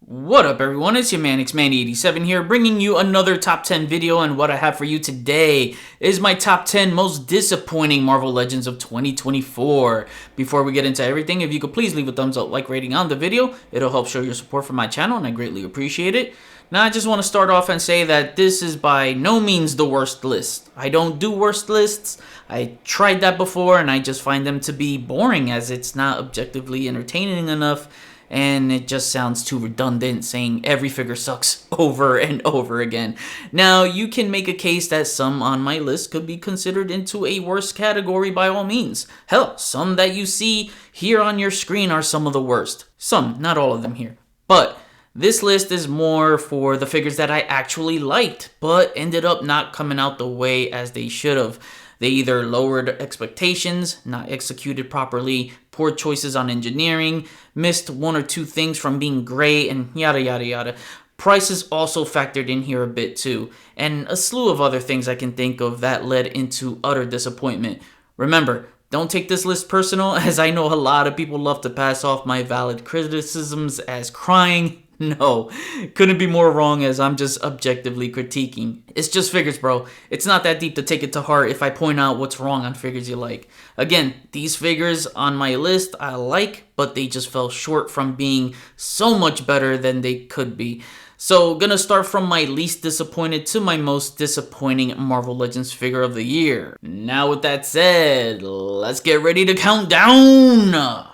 What up everyone, it's your man Xman87 here, bringing you another top 10 video, and what I have for you today is my top 10 most disappointing Marvel Legends of 2024. Before we get into everything, if you could please leave a thumbs up, like rating on the video, it'll help show your support for my channel and I greatly appreciate it. Now I just want to start off and say that this is by no means the worst list. I don't do worst lists. I tried that before and I just find them to be boring, as it's not objectively entertaining enough. And it just sounds too redundant saying every figure sucks over and over again. Now, you can make a case that some on my list could be considered into a worst category by all means. Hell, some that you see here on your screen are some of the worst. Some, not all of them here. But this list is more for the figures that I actually liked, but ended up not coming out the way as they should have. They either lowered expectations, not executed properly, poor choices on engineering, missed one or two things from being great, and yada yada yada. Prices also factored in here a bit too, and a slew of other things I can think of that led into utter disappointment. Remember, don't take this list personal, as I know a lot of people love to pass off my valid criticisms as crying. No, couldn't be more wrong, as I'm just objectively critiquing. It's just figures, bro. It's not that deep to take it to heart if I point out what's wrong on figures you like. Again, these figures on my list I like, but they just fell short from being so much better than they could be. So, gonna start from my least disappointed to my most disappointing Marvel Legends figure of the year. Now with that said, let's get ready to count down!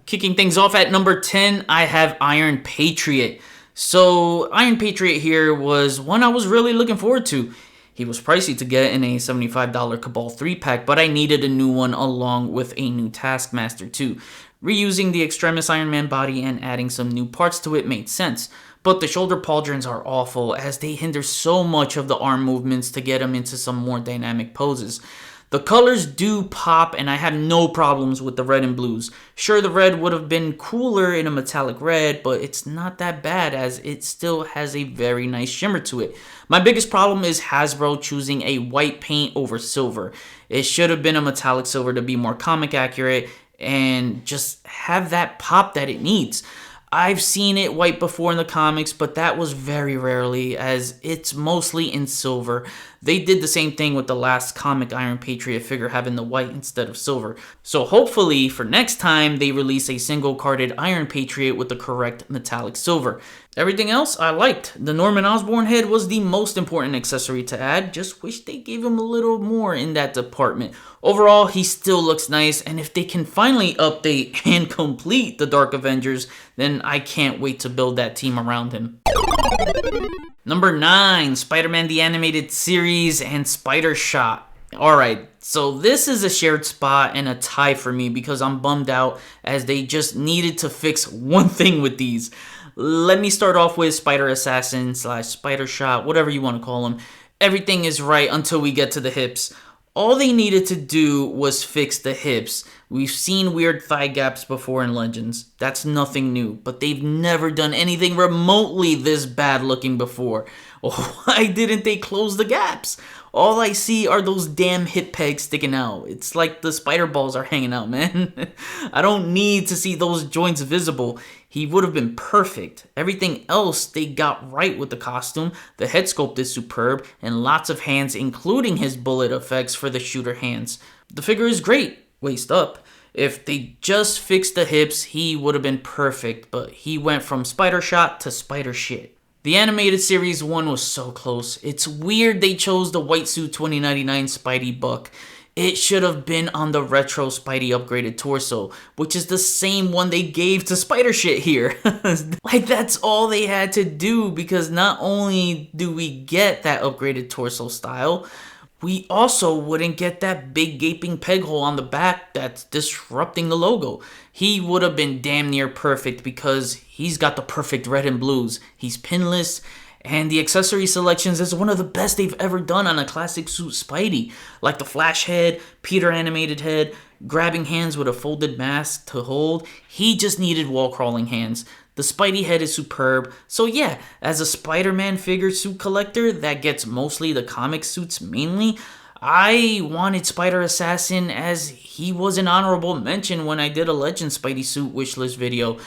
Kicking things off at number 10, I have Iron Patriot. So, Iron Patriot here was one I was really looking forward to. He was pricey to get in a $75 Cabal 3-pack, but I needed a new one along with a new Taskmaster too. Reusing the Extremis Iron Man body and adding some new parts to it made sense. But the shoulder pauldrons are awful, as they hinder so much of the arm movements to get him into some more dynamic poses. The colors do pop, and I have no problems with the red and blues. Sure, the red would have been cooler in a metallic red, but it's not that bad, as it still has a very nice shimmer to it. My biggest problem is Hasbro choosing a white paint over silver. It should have been a metallic silver to be more comic accurate and just have that pop that it needs. I've seen it white before in the comics, but that was very rarely, as it's mostly in silver. They did the same thing with the last comic Iron Patriot figure, having the white instead of silver. So hopefully for next time they release a single carded Iron Patriot with the correct metallic silver. Everything else I liked. The Norman Osborn head was the most important accessory to add. Just wish they gave him a little more in that department. Overall, he still looks nice, and if they can finally update and complete the Dark Avengers, then I can't wait to build that team around him. Number 9, Spider-Man the Animated Series and Spider-Shot. Alright, so this is a shared spot and a tie for me because I'm bummed out, as they just needed to fix one thing with these. Let me start off with Spider Assassin / Spider Shot, whatever you want to call him. Everything is right until we get to the hips. All they needed to do was fix the hips. We've seen weird thigh gaps before in Legends. That's nothing new, but they've never done anything remotely this bad looking before. Why didn't they close the gaps? All I see are those damn hip pegs sticking out. It's like the spider balls are hanging out, man. I don't need to see those joints visible. He would have been perfect. Everything else they got right with the costume. The head sculpt is superb, and lots of hands, including his bullet effects for the shooter hands. The figure is great, waist up. If they just fixed the hips, he would have been perfect, but he went from Spider Shot to Spider Shit. The animated series one was so close. It's weird they chose the White Suit 2099 Spidey Buck. It should have been on the retro Spidey upgraded torso, which is the same one they gave to Spider Shit here. Like, that's all they had to do, because not only do we get that upgraded torso style, we also wouldn't get that big gaping peg hole on the back that's disrupting the logo. He would have been damn near perfect because he's got the perfect red and blues. He's pinless, and the accessory selections is one of the best they've ever done on a classic suit Spidey. Like the Flash head, Peter animated head, grabbing hands with a folded mask to hold. He just needed wall crawling hands. The Spidey head is superb, so yeah, as a Spider-Man figure suit collector that gets mostly the comic suits mainly, I wanted Spider Assassin as he was an honorable mention when I did a Legend Spidey suit wishlist video.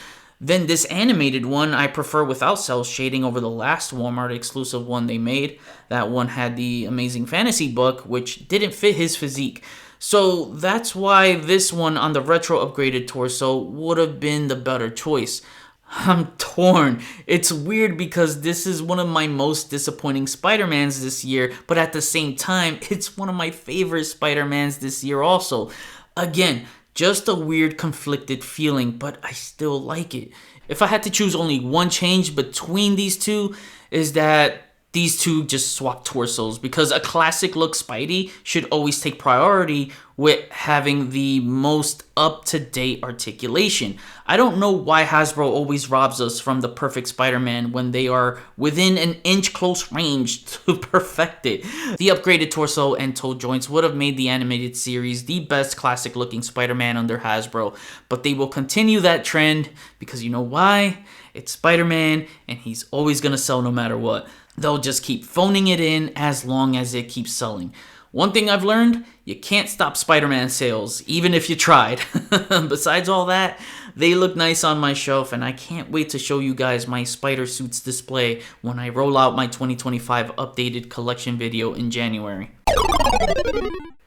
Then this animated one I prefer without cell shading over the last Walmart exclusive one they made. That one had the Amazing Fantasy book, which didn't fit his physique. So that's why this one on the retro upgraded torso would have been the better choice. I'm torn. It's weird because this is one of my most disappointing Spider-Mans this year, but at the same time, it's one of my favorite Spider-Mans this year also. Again, just a weird conflicted feeling, but I still like it. If I had to choose only one change between these two, is that these two just swap torsos, because a classic look Spidey should always take priority with having the most up-to-date articulation. I don't know why Hasbro always robs us from the perfect Spider-Man when they are within an inch close range to perfect it. The upgraded torso and toe joints would have made the animated series the best classic looking Spider-Man under Hasbro, but they will continue that trend because you know why? It's Spider-Man and he's always gonna sell no matter what. They'll just keep phoning it in as long as it keeps selling. One thing I've learned, you can't stop Spider-Man sales, even if you tried. Besides all that, they look nice on my shelf, and I can't wait to show you guys my Spider Suits display when I roll out my 2025 updated collection video in January.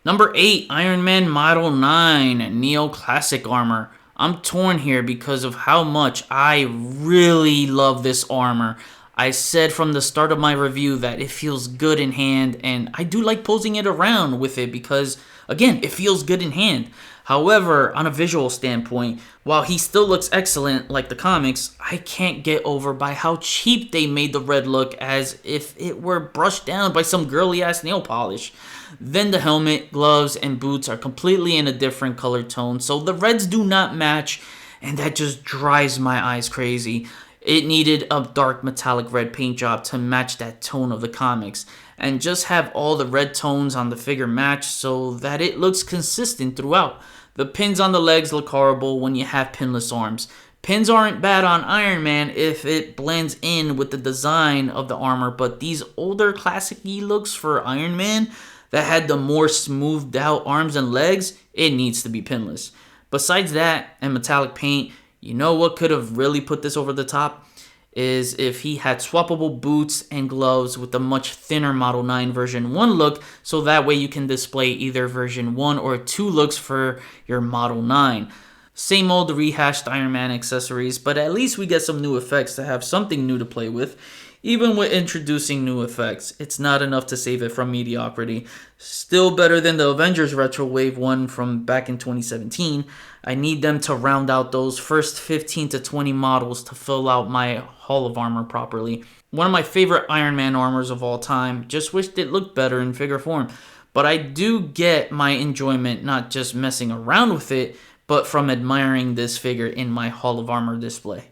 Number 8, Iron Man Model 9 Neo Classic Armor. I'm torn here because of how much I really love this armor. I said from the start of my review that it feels good in hand, and I do like posing it around with it because, again, it feels good in hand. However, on a visual standpoint, while he still looks excellent like the comics, I can't get over by how cheap they made the red look, as if it were brushed down by some girly ass nail polish. Then the helmet, gloves, and boots are completely in a different color tone, so the reds do not match, and that just drives my eyes crazy. It needed a dark metallic red paint job to match that tone of the comics, and just have all the red tones on the figure match so that it looks consistent throughout. The pins on the legs look horrible when you have pinless arms. Pins aren't bad on Iron Man if it blends in with the design of the armor, but these older classic-y looks for Iron Man that had the more smoothed out arms and legs, it needs to be pinless. Besides that and metallic paint, you know what could have really put this over the top? Is if he had swappable boots and gloves with a much thinner Model 9 version 1 look, so that way you can display either version 1 or 2 looks for your Model 9. Same old rehashed Iron Man accessories, but at least we get some new effects to have something new to play with. Even with introducing new effects, it's not enough to save it from mediocrity. Still better than the Avengers Retro Wave 1 from back in 2017. I need them to round out those first 15 to 20 models to fill out my Hall of Armor properly. One of my favorite Iron Man armors of all time. Just wished it looked better in figure form. But I do get my enjoyment not just messing around with it, but from admiring this figure in my Hall of Armor display.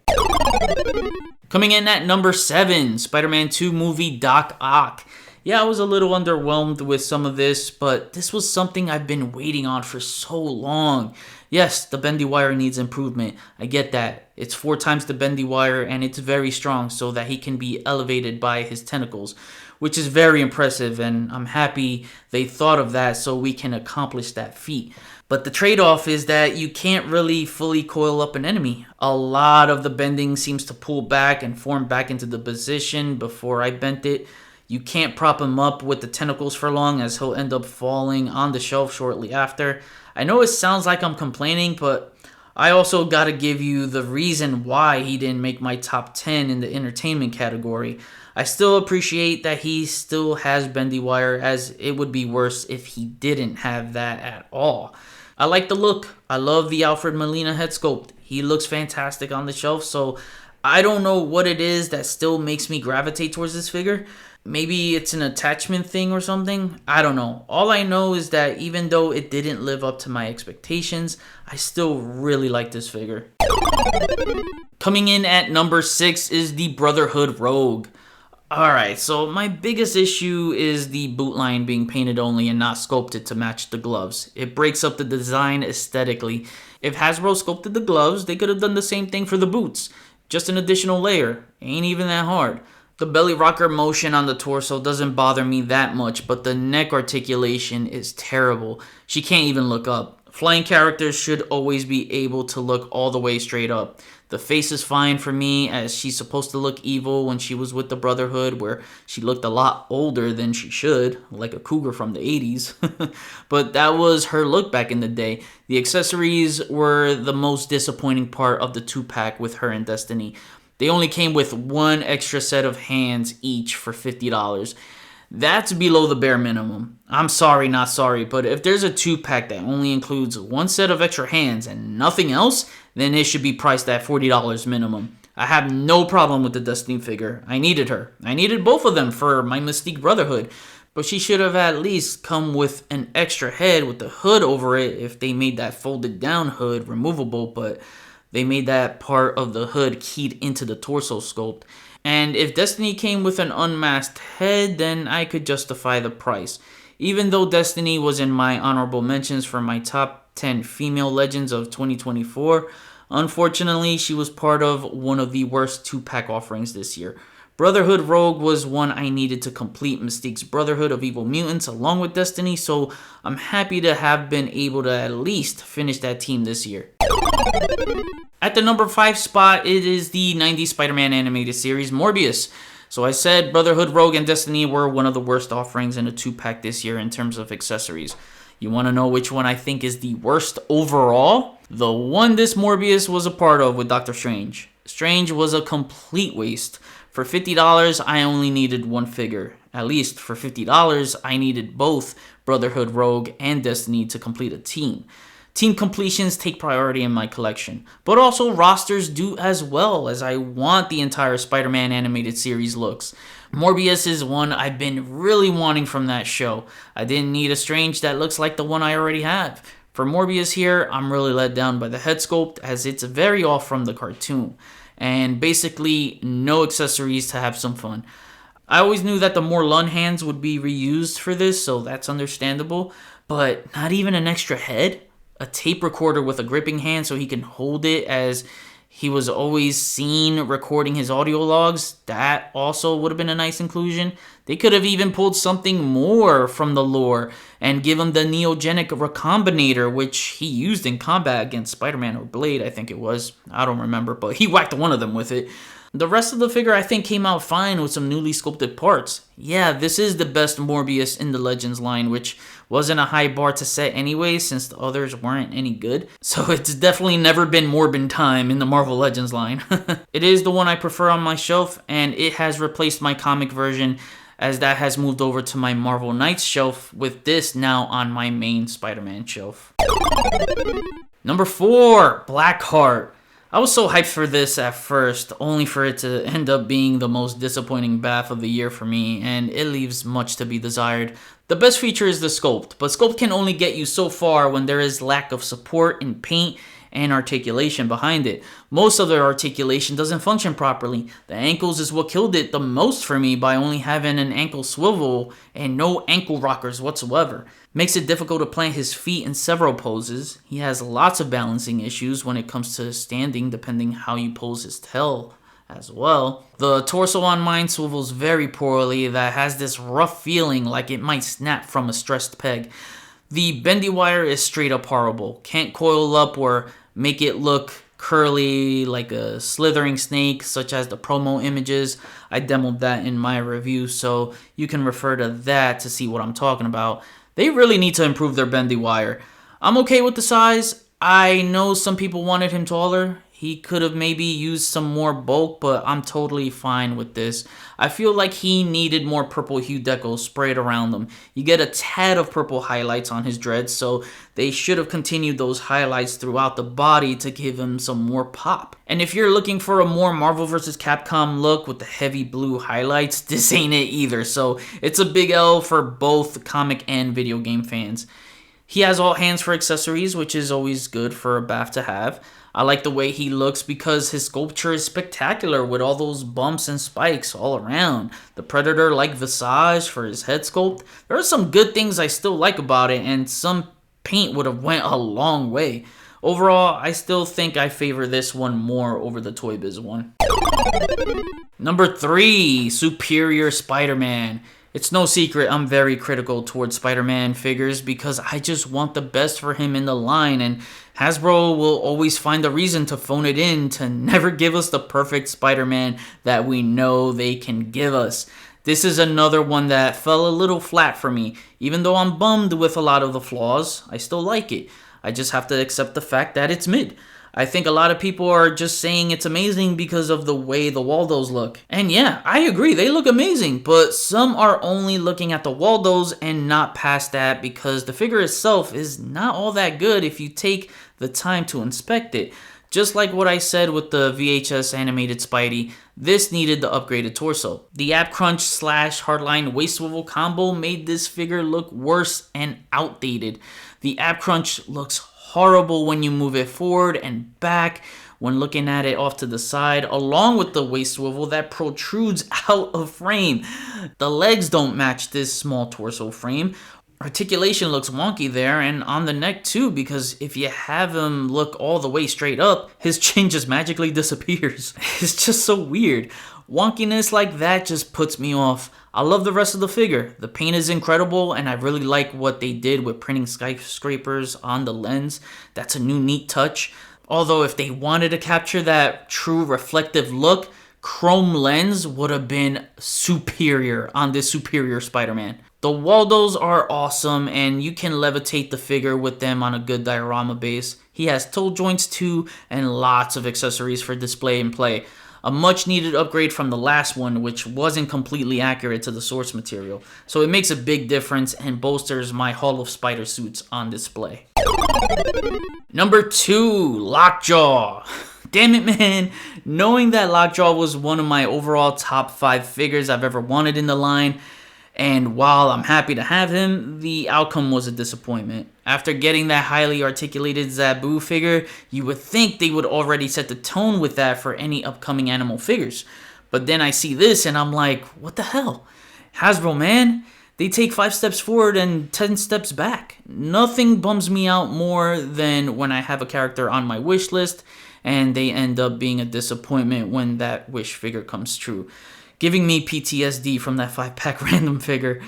Coming in at number 7, Spider-Man 2 movie Doc Ock. Yeah, I was a little underwhelmed with some of this, but this was something I've been waiting on for so long. Yes, the bendy wire needs improvement. I get that. It's 4 times the bendy wire and it's very strong so that he can be elevated by his tentacles, which is very impressive, and I'm happy they thought of that so we can accomplish that feat. But the trade-off is that you can't really fully coil up an enemy. A lot of the bending seems to pull back and form back into the position before I bent it. You can't prop him up with the tentacles for long, as he'll end up falling on the shelf shortly after. I know it sounds like I'm complaining, but I also gotta give you the reason why he didn't make my top 10 in the entertainment category. I still appreciate that he still has bendy wire, as it would be worse if he didn't have that at all. I like the look. I love the Alfred Molina head sculpt. He looks fantastic on the shelf, so I don't know what it is that still makes me gravitate towards this figure. Maybe it's an attachment thing or something. I don't know. All I know is that even though it didn't live up to my expectations, I still really like this figure. Coming in at number 6 is the Brotherhood Rogue. Alright, so my biggest issue is the boot line being painted only and not sculpted to match the gloves. It breaks up the design aesthetically. If Hasbro sculpted the gloves, they could have done the same thing for the boots. Just an additional layer. Ain't even that hard. The belly rocker motion on the torso doesn't bother me that much, but the neck articulation is terrible. She can't even look up. Flying characters should always be able to look all the way straight up. The face is fine for me, as she's supposed to look evil when she was with the Brotherhood, where she looked a lot older than she should, like a cougar from the 80s. But that was her look back in the day. The accessories were the most disappointing part of the 2-pack with her and Destiny. They only came with one extra set of hands each for $50. That's below the bare minimum. I'm sorry, not sorry, but if there's a 2-pack that only includes one set of extra hands and nothing else, then it should be priced at $40 minimum. I have no problem with the Destiny figure. I needed her. I needed both of them for my Mystique Brotherhood, but she should have at least come with an extra head with the hood over it if they made that folded down hood removable, but they made that part of the hood keyed into the torso sculpt. And if Destiny came with an unmasked head, then I could justify the price. Even though Destiny was in my honorable mentions for my top 10 female legends of 2024, unfortunately she was part of one of the worst 2-pack offerings this year. Brotherhood Rogue was one I needed to complete Mystique's Brotherhood of Evil Mutants along with Destiny, so I'm happy to have been able to at least finish that team this year. At the number 5 spot, it is the 90s Spider-Man animated series, Morbius. So I said Brotherhood Rogue and Destiny were one of the worst offerings in a 2-pack this year in terms of accessories. You want to know which one I think is the worst overall? The one this Morbius was a part of with Doctor Strange. Strange was a complete waste. For $50, I only needed one figure. At least for $50, I needed both Brotherhood Rogue and Destiny to complete a team. Team completions take priority in my collection, but also rosters do as well, as I want the entire Spider-Man animated series looks. Morbius is one I've been really wanting from that show. I didn't need a Strange that looks like the one I already have. For Morbius here, I'm really let down by the head sculpt, as it's very off from the cartoon, and basically no accessories to have some fun. I always knew that the Morlun hands would be reused for this, so that's understandable, but not even an extra head? A tape recorder with a gripping hand so he can hold it as he was always seen recording his audio logs. That also would have been a nice inclusion. They could have even pulled something more from the lore and give him the Neogenic Recombinator, which he used in combat against Spider-Man or Blade, I think it was. I don't remember, but he whacked one of them with it. The rest of the figure I think came out fine with some newly sculpted parts. Yeah, this is the best Morbius in the Legends line, which wasn't a high bar to set anyway since the others weren't any good. So it's definitely never been Morbin time in the Marvel Legends line. It is the one I prefer on my shelf, and it has replaced my comic version, as that has moved over to my Marvel Knights shelf, with this now on my main Spider-Man shelf. Number 4, Blackheart. I was so hyped for this at first, only for it to end up being the most disappointing bath of the year for me, and it leaves much to be desired. The best feature is the sculpt, but sculpt can only get you so far when there is lack of support in paint and articulation behind it. Most of the articulation doesn't function properly. The ankles is what killed it the most for me by only having an ankle swivel and no ankle rockers whatsoever. Makes it difficult to plant his feet in several poses. He has lots of balancing issues when it comes to standing depending how you pose his tail as well. The torso on mine swivels very poorly, that has this rough feeling like it might snap from a stressed peg. The bendy wire is straight up horrible. Can't coil up or make it look curly like a slithering snake, such as the promo images. I demoed that in my review, so you can refer to that to see what I'm talking about. They really need to improve their bendy wire. I'm okay with the size. I know some people wanted him taller. He could have maybe used some more bulk, but I'm totally fine with this. I feel like he needed more purple hue deco sprayed around him. You get a tad of purple highlights on his dreads, so they should have continued those highlights throughout the body to give him some more pop. And if you're looking for a more Marvel vs. Capcom look with the heavy blue highlights, this ain't it either, so it's a big L for both comic and video game fans. He has all hands for accessories, which is always good for a bath to have. I like the way he looks because his sculpture is spectacular with all those bumps and spikes all around. The Predator-like visage for his head sculpt. There are some good things I still like about it, and some paint would have went a long way. Overall, I still think I favor this one more over the Toy Biz one. Number 3, Superior Spider-Man. It's no secret I'm very critical towards Spider-Man figures because I just want the best for him in the line, and Hasbro will always find a reason to phone it in to never give us the perfect Spider-Man that we know they can give us. This is another one that fell a little flat for me. Even though I'm bummed with a lot of the flaws, I still like it. I just have to accept the fact that it's mid. I think a lot of people are just saying it's amazing because of the way the Waldos look. And yeah, I agree, they look amazing, but some are only looking at the Waldos and not past that because the figure itself is not all that good if you take the time to inspect it. Just like what I said with the VHS animated Spidey, this needed the upgraded torso. The ab crunch / hardline waist swivel combo made this figure look worse and outdated. The ab crunch looks horrible when you move it forward and back when looking at it off to the side, along with the waist swivel that protrudes out of frame. The legs don't match this small torso frame. Articulation looks wonky there, and on the neck too, because if you have him look all the way straight up, his chin just magically disappears. It's just so weird. Wonkiness like that just puts me off. I love the rest of the figure. The paint is incredible, and I really like what they did with printing skyscrapers on the lens. That's a new neat touch. Although if they wanted to capture that true reflective look, chrome lens would have been superior on this Superior Spider-Man. The Waldos are awesome, and you can levitate the figure with them on a good diorama base. He has toe joints too, and lots of accessories for display and play. A much needed upgrade from the last one, which wasn't completely accurate to the source material. So it makes a big difference and bolsters my Hall of Spider suits on display. Number 2, Lockjaw. Damn it, man. Knowing that Lockjaw was one of my overall top 5 figures I've ever wanted in the line, and while I'm happy to have him, the outcome was a disappointment. After getting that highly articulated Zabu figure, you would think they would already set the tone with that for any upcoming animal figures. But then I see this and I'm like, what the hell? Hasbro, man. They take 5 steps forward and 10 steps back. Nothing bums me out more than when I have a character on my wish list and they end up being a disappointment when that wish figure comes true. Giving me PTSD from that 5-pack random figure.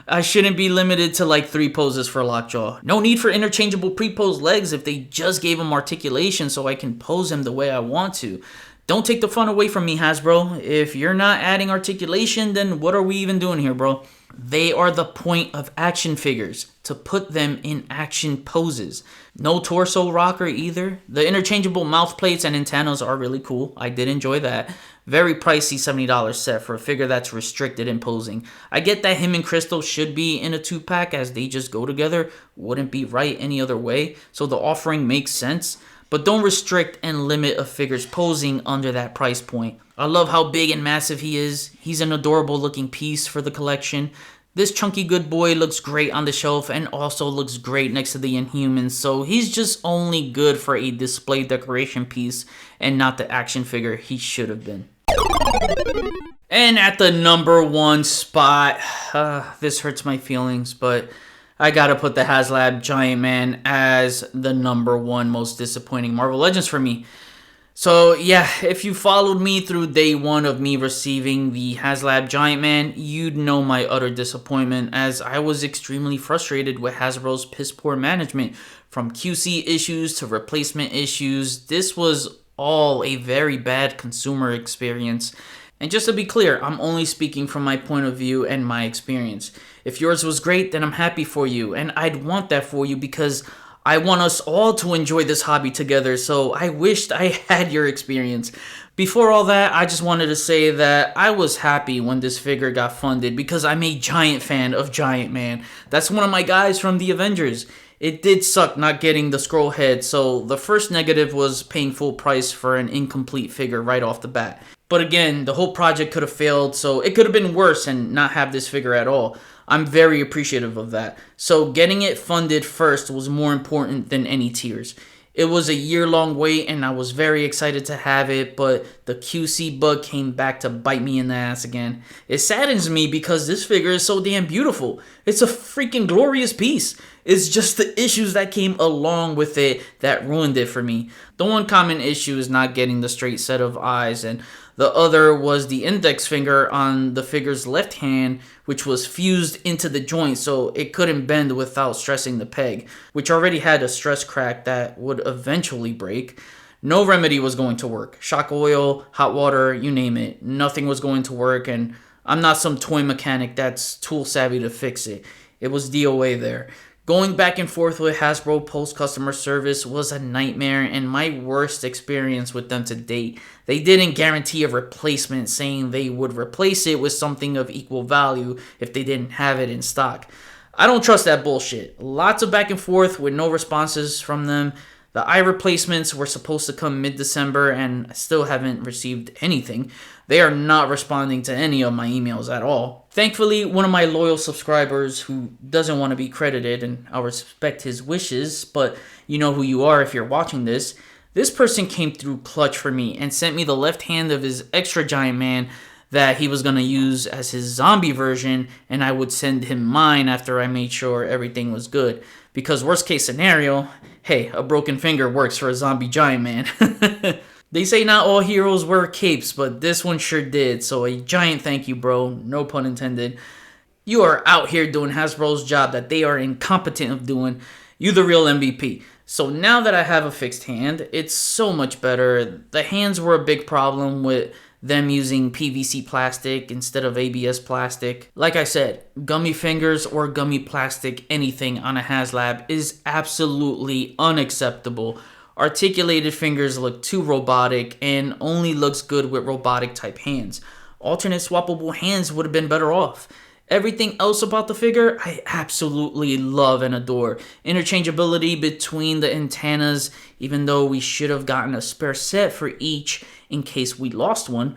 I shouldn't be limited to like 3 poses for Lockjaw. No need for interchangeable pre-pose legs if they just gave him articulation so I can pose him the way I want to. Don't take the fun away from me, Hasbro. If you're not adding articulation, then what are we even doing here, bro? They are the point of action figures, to put them in action poses. No torso rocker either. The interchangeable mouth plates and antennas are really cool. I did enjoy that. Very pricey $70 set for a figure that's restricted in posing. I get that him and Crystal should be in a 2-pack as they just go together. Wouldn't be right any other way. So the offering makes sense. But don't restrict and limit a figure's posing under that price point. I love how big and massive he is. He's an adorable looking piece for the collection. This chunky good boy looks great on the shelf and also looks great next to the Inhumans, so he's just only good for a display decoration piece and not the action figure he should have been. And at the number 1 spot, this hurts my feelings, but I gotta put the Haslab Giant Man as the number 1 most disappointing Marvel Legends for me. So yeah, if you followed me through day 1 of me receiving the Haslab Giant Man, you'd know my utter disappointment as I was extremely frustrated with Hasbro's piss poor management. From QC issues to replacement issues, this was all a very bad consumer experience. And just to be clear, I'm only speaking from my point of view and my experience. If yours was great, then I'm happy for you, and I'd want that for you because I want us all to enjoy this hobby together, so I wished I had your experience. Before all that, I just wanted to say that I was happy when this figure got funded because I'm a giant fan of Giant Man. That's one of my guys from the Avengers. It did suck not getting the scroll head, so the first negative was paying full price for an incomplete figure right off the bat. But again, the whole project could have failed, so it could have been worse and not have this figure at all. I'm very appreciative of that. So getting it funded first was more important than any tears. It was a year-long wait and I was very excited to have it, but the QC bug came back to bite me in the ass again. It saddens me because this figure is so damn beautiful. It's a freaking glorious piece. It's just the issues that came along with it that ruined it for me. The one common issue is not getting the straight set of eyes, and The other was the index finger on the figure's left hand, which was fused into the joint so it couldn't bend without stressing the peg, which already had a stress crack that would eventually break. No remedy was going to work. Shock oil, hot water, you name it. Nothing was going to work, and I'm not some toy mechanic that's tool savvy to fix it. It was DOA there. Going back and forth with Hasbro post customer service was a nightmare and my worst experience with them to date. They didn't guarantee a replacement, saying they would replace it with something of equal value if they didn't have it in stock. I don't trust that bullshit. Lots of back and forth with no responses from them. The eye replacements were supposed to come mid-December and I still haven't received anything. They are not responding to any of my emails at all. Thankfully, one of my loyal subscribers who doesn't want to be credited, and I'll respect his wishes, but you know who you are if you're watching this. This person came through clutch for me and sent me the left hand of his extra giant man that he was going to use as his zombie version, and I would send him mine after I made sure everything was good. Because worst case scenario, hey, a broken finger works for a zombie giant man. They say not all heroes wear capes, but this one sure did, so a giant thank you, bro. No pun intended. You are out here doing Hasbro's job that they are incompetent of doing. You the real MVP. So now that I have a fixed hand, it's so much better. The hands were a big problem with them using PVC plastic instead of ABS plastic. Like I said, gummy fingers or gummy plastic anything on a Haslab is absolutely unacceptable. Articulated fingers look too robotic and only looks good with robotic type hands. Alternate swappable hands would have been better off. Everything else about the figure, I absolutely love and adore. Interchangeability between the antennas, even though we should have gotten a spare set for each in case we lost one.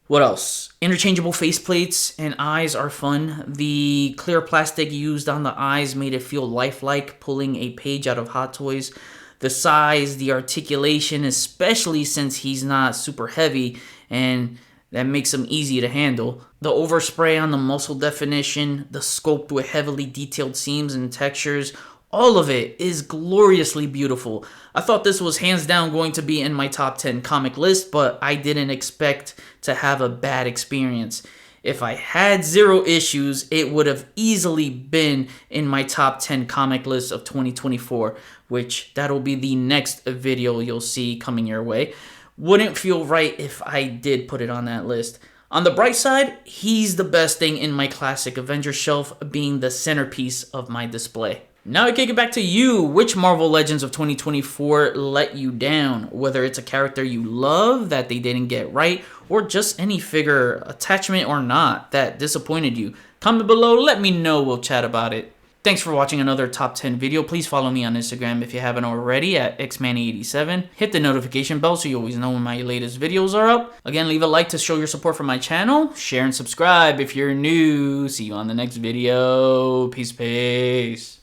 What else? Interchangeable faceplates and eyes are fun. The clear plastic used on the eyes made it feel lifelike, pulling a page out of Hot Toys. The size, the articulation, especially since he's not super heavy and that makes him easy to handle. The overspray on the muscle definition, the sculpt with heavily detailed seams and textures, all of it is gloriously beautiful. I thought this was hands down going to be in my top 10 comic list, but I didn't expect to have a bad experience. If I had zero issues, it would have easily been in my top 10 comic list of 2024, which that'll be the next video you'll see coming your way. Wouldn't feel right if I did put it on that list. On the bright side, he's the best thing in my classic Avengers shelf, being the centerpiece of my display. Now I kick it back to you. Which Marvel Legends of 2024 let you down? Whether it's a character you love that they didn't get right, or just any figure, attachment or not, that disappointed you. Comment below, let me know, we'll chat about it. Thanks for watching another top 10 video. Please follow me on Instagram if you haven't already at xmanny87. Hit the notification bell so you always know when my latest videos are up. Again, leave a like to show your support for my channel. Share and subscribe if you're new. See you on the next video. Peace, peace.